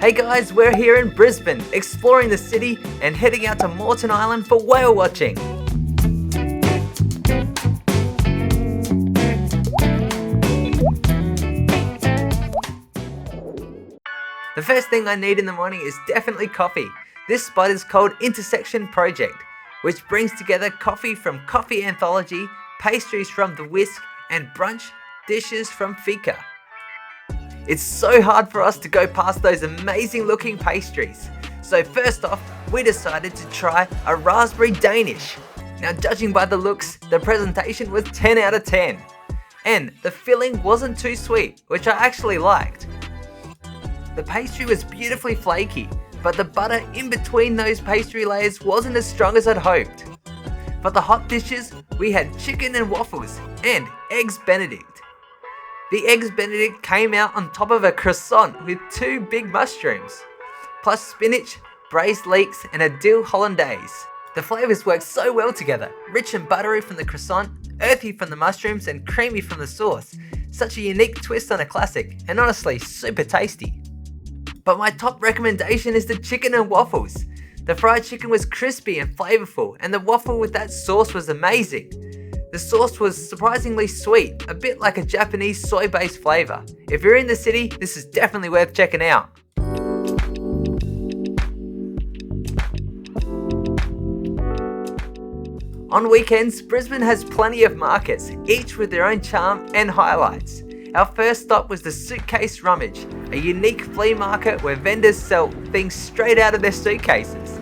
Hey guys, we're here in Brisbane, exploring the city and heading out to Moreton Island for whale watching. The first thing I need in the morning is definitely coffee. This spot is called Intersection Project, which brings together coffee from Coffee Anthology, pastries from The Whisk, and brunch dishes from Fika. It's so hard for us to go past those amazing looking pastries. So first off, we decided to try a raspberry Danish. Now judging by the looks, the presentation was 10 out of 10. And the filling wasn't too sweet, which I actually liked. The pastry was beautifully flaky, but the butter in between those pastry layers wasn't as strong as I'd hoped. For the hot dishes, we had chicken and waffles and Eggs Benedict. The Eggs Benedict came out on top of a croissant with 2 big mushrooms, plus spinach, braised leeks and a dill hollandaise. The flavours work so well together, rich and buttery from the croissant, earthy from the mushrooms and creamy from the sauce. Such a unique twist on a classic, and honestly super tasty. But my top recommendation is the chicken and waffles. The fried chicken was crispy and flavourful, and the waffle with that sauce was amazing. The sauce was surprisingly sweet, a bit like a Japanese soy-based flavour. If you're in the city, this is definitely worth checking out. On weekends, Brisbane has plenty of markets, each with their own charm and highlights. Our first stop was the Suitcase Rummage, a unique flea market where vendors sell things straight out of their suitcases.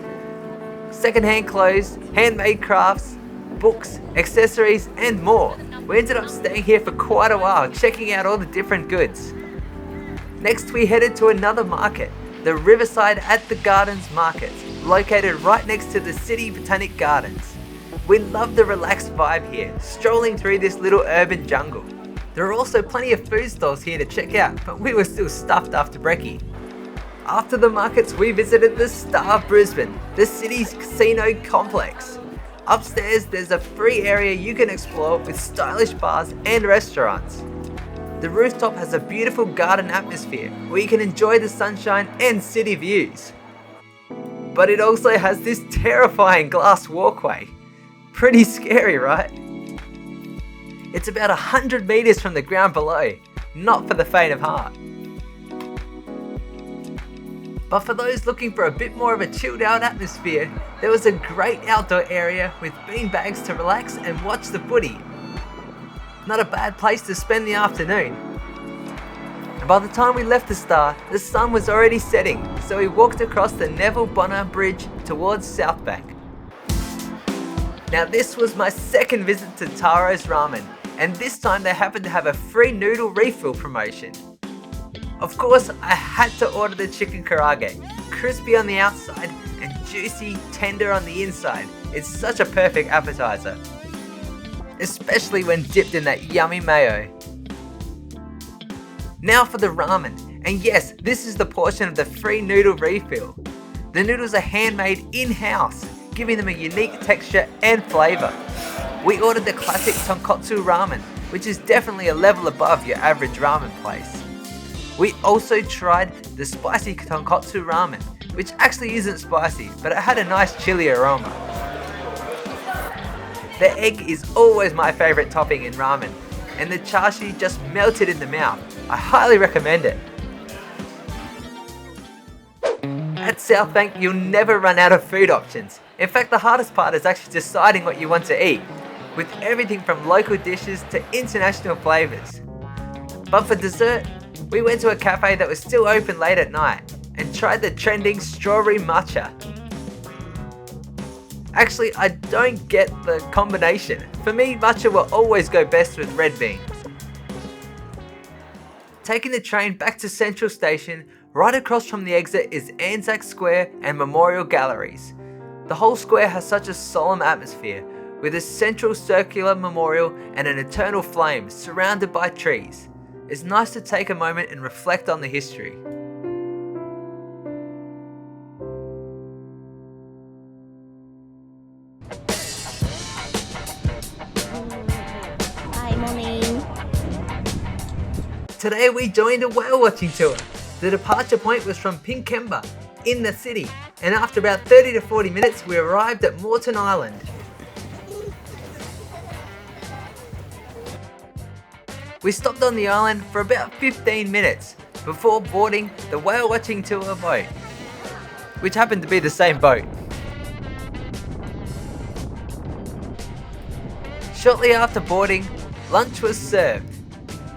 Second-hand clothes, handmade crafts, books, accessories and more. We ended up staying here for quite a while, checking out all the different goods. Next we headed to another market, the Riverside at the Gardens Market, located right next to the City Botanic Gardens. We love the relaxed vibe here, strolling through this little urban jungle. There are also plenty of food stalls here to check out, but we were still stuffed after brekkie. After the markets we visited the Star of Brisbane, the city's casino complex. Upstairs there's a free area you can explore with stylish bars and restaurants. The rooftop has a beautiful garden atmosphere where you can enjoy the sunshine and city views. But it also has this terrifying glass walkway. Pretty scary, right? It's about 100 meters from the ground below, not for the faint of heart. But for those looking for a bit more of a chilled out atmosphere, there was a great outdoor area with beanbags to relax and watch the footy. Not a bad place to spend the afternoon. And by the time we left the Star, the sun was already setting, so we walked across the Neville Bonner Bridge towards South Bank. Now this was my second visit to Taro's Ramen, and this time they happened to have a free noodle refill promotion. Of course, I had to order the chicken karaage, crispy on the outside and juicy, tender on the inside. It's such a perfect appetizer, especially when dipped in that yummy mayo. Now for the ramen, and yes, this is the portion of the free noodle refill. The noodles are handmade in-house, giving them a unique texture and flavour. We ordered the classic tonkotsu ramen, which is definitely a level above your average ramen place. We also tried the spicy tonkotsu ramen, which actually isn't spicy, but it had a nice chili aroma. The egg is always my favourite topping in ramen, and the chashu just melted in the mouth. I highly recommend it. At South Bank, you'll never run out of food options. In fact, the hardest part is actually deciding what you want to eat, with everything from local dishes to international flavours. But for dessert, we went to a cafe that was still open late at night and tried the trending strawberry matcha. Actually, I don't get the combination. For me, matcha will always go best with red beans. Taking the train back to Central Station, right across from the exit is Anzac Square and Memorial Galleries. The whole square has such a solemn atmosphere, with a central circular memorial and an eternal flame surrounded by trees. It's nice to take a moment and reflect on the history. Hi, morning. Today we joined a whale watching tour. The departure point was from Pinkenba in the city, and after about 30 to 40 minutes we arrived at Moreton Island. We stopped on the island for about 15 minutes before boarding the whale watching tour boat, which happened to be the same boat. Shortly after boarding, lunch was served.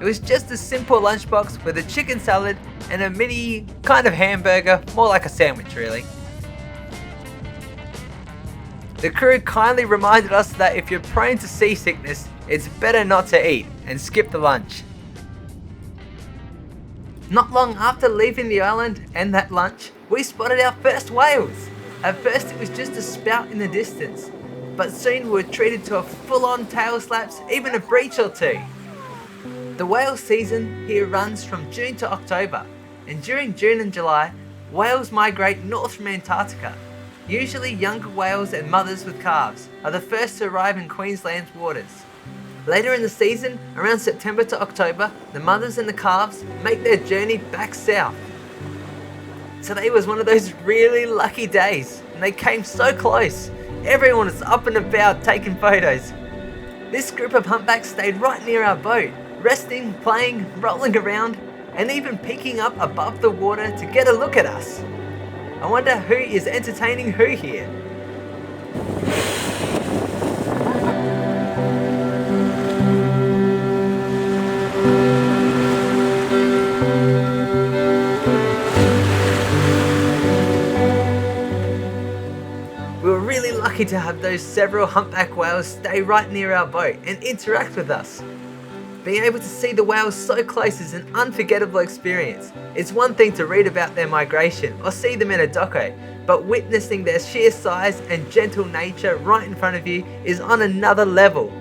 It was just a simple lunchbox with a chicken salad and a mini kind of hamburger, more like a sandwich really. The crew kindly reminded us that if you're prone to seasickness, it's better not to eat and skip the lunch. Not long after leaving the island and that lunch, we spotted our first whales. At first it was just a spout in the distance, but soon we were treated to a full-on tail slaps, even a breach or two. The whale season here runs from June to October, and during June and July, whales migrate north from Antarctica. Usually younger whales and mothers with calves are the first to arrive in Queensland's waters. Later in the season, around September to October, the mothers and the calves make their journey back south. Today was one of those really lucky days, and they came so close. Everyone was up and about taking photos. This group of humpbacks stayed right near our boat, resting, playing, rolling around, and even peeking up above the water to get a look at us. I wonder who is entertaining who here. We were really lucky to have those several humpback whales stay right near our boat and interact with us. Being able to see the whales so close is an unforgettable experience. It's one thing to read about their migration or see them in a doco, but witnessing their sheer size and gentle nature right in front of you is on another level.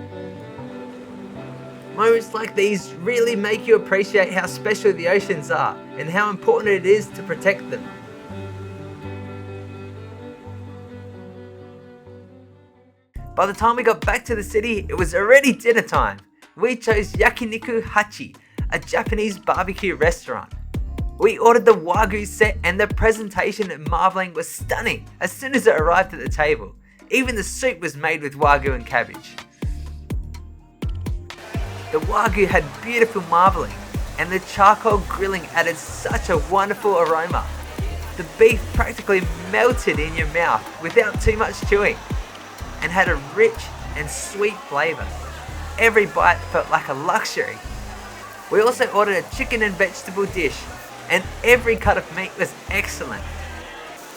Moments like these really make you appreciate how special the oceans are and how important it is to protect them. By the time we got back to the city, it was already dinner time. We chose Yakiniku Hachi, a Japanese barbecue restaurant. We ordered the Wagyu set and the presentation and marbling was stunning as soon as it arrived at the table. Even the soup was made with Wagyu and cabbage. The Wagyu had beautiful marbling and the charcoal grilling added such a wonderful aroma. The beef practically melted in your mouth without too much chewing and had a rich and sweet flavour. Every bite felt like a luxury. We also ordered a chicken and vegetable dish, and every cut of meat was excellent.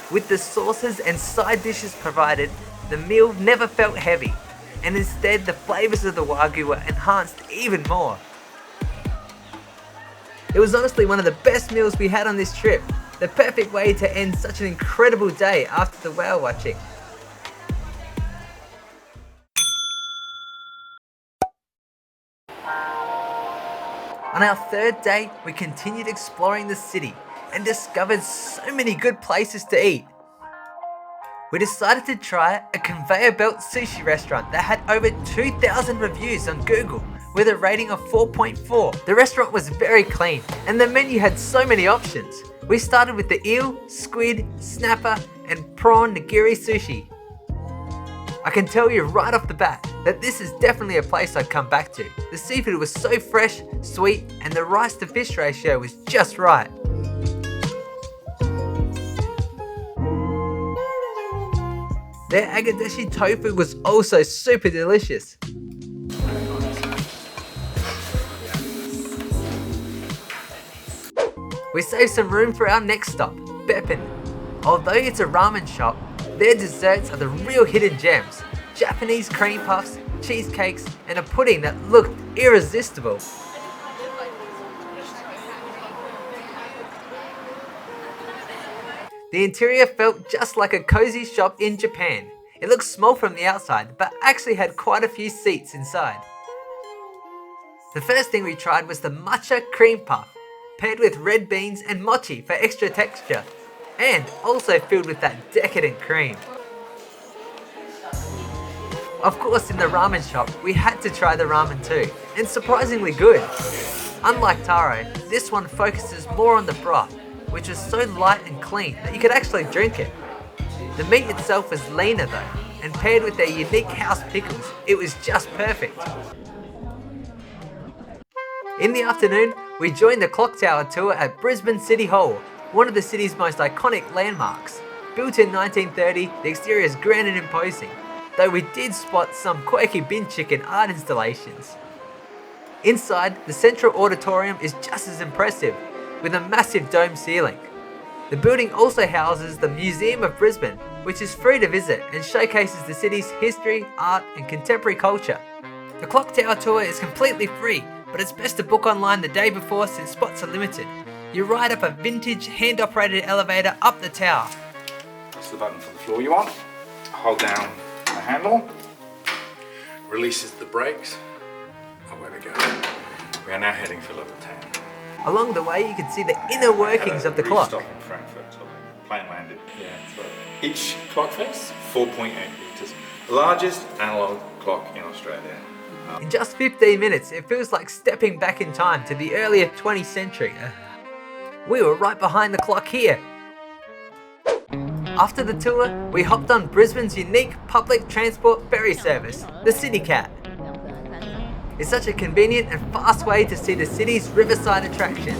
With the sauces and side dishes provided, the meal never felt heavy, and instead the flavours of the Wagyu were enhanced even more. It was honestly one of the best meals we had on this trip, the perfect way to end such an incredible day after the whale watching. On our third day, we continued exploring the city and discovered so many good places to eat. We decided to try a conveyor belt sushi restaurant that had over 2,000 reviews on Google with a rating of 4.4. The restaurant was very clean and the menu had so many options. We started with the eel, squid, snapper and prawn nigiri sushi. I can tell you right off the bat that this is definitely a place I'd come back to. The seafood was so fresh, sweet, and the rice to fish ratio was just right. Their agadeshi tofu was also super delicious. We saved some room for our next stop, Beppin. Although it's a ramen shop, their desserts are the real hidden gems. Japanese cream puffs, cheesecakes, and a pudding that looked irresistible. The interior felt just like a cozy shop in Japan. It looked small from the outside, but actually had quite a few seats inside. The first thing we tried was the Matcha cream puff, paired with red beans and mochi for extra texture, and also filled with that decadent cream. Of course, in the ramen shop, we had to try the ramen too, and surprisingly good. Unlike Taro, this one focuses more on the broth, which was so light and clean that you could actually drink it. The meat itself was leaner though, and paired with their unique house pickles, it was just perfect. In the afternoon, we joined the clock tower tour at Brisbane City Hall, one of the city's most iconic landmarks. Built in 1930, the exterior is grand and imposing, though we did spot some quirky bin chicken art installations. Inside, the central auditorium is just as impressive, with a massive dome ceiling. The building also houses the Museum of Brisbane, which is free to visit and showcases the city's history, art and contemporary culture. The clock tower tour is completely free, but it's best to book online the day before since spots are limited. You ride up a vintage hand-operated elevator up the tower. Press the button for the floor you want, hold down the handle, releases the brakes. Away we go. We are now heading for level 10. Along the way, you can see the inner workings of the clock. Stop in Frankfurt, so plane landed. Yeah, so each clock face, 4.8 meters. Largest analog clock in Australia. In just 15 minutes, it feels like stepping back in time to the earlier 20th century. We were right behind the clock here. After the tour, we hopped on Brisbane's unique public transport ferry service, the City Cat. It's such a convenient and fast way to see the city's Riverside attractions.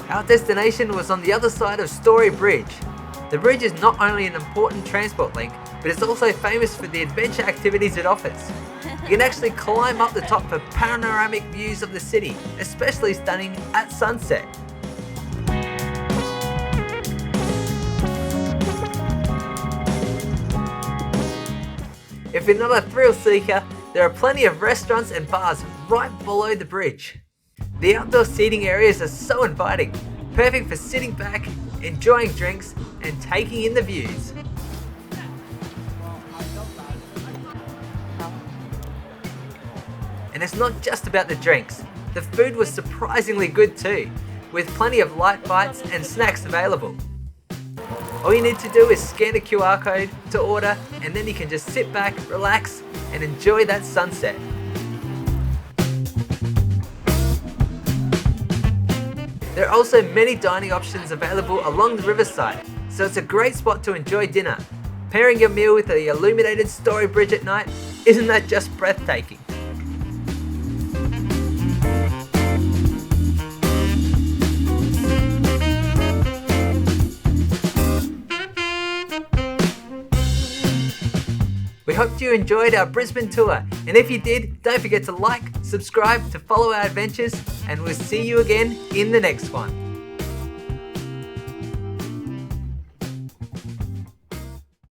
Our destination was on the other side of Story Bridge. The bridge is not only an important transport link, but it's also famous for the adventure activities it offers. You can actually climb up the top for panoramic views of the city, especially stunning at sunset. If you're not a thrill seeker, there are plenty of restaurants and bars right below the bridge. The outdoor seating areas are so inviting, perfect for sitting back, enjoying drinks, and taking in the views. And it's not just about the drinks. The food was surprisingly good too, with plenty of light bites and snacks available. All you need to do is scan a QR code to order, and then you can just sit back, relax, and enjoy that sunset. There are also many dining options available along the riverside, so it's a great spot to enjoy dinner. Pairing your meal with the illuminated Story Bridge at night, isn't that just breathtaking? We hope you enjoyed our Brisbane tour, and if you did, don't forget to like, subscribe to follow our adventures, and we'll see you again in the next one.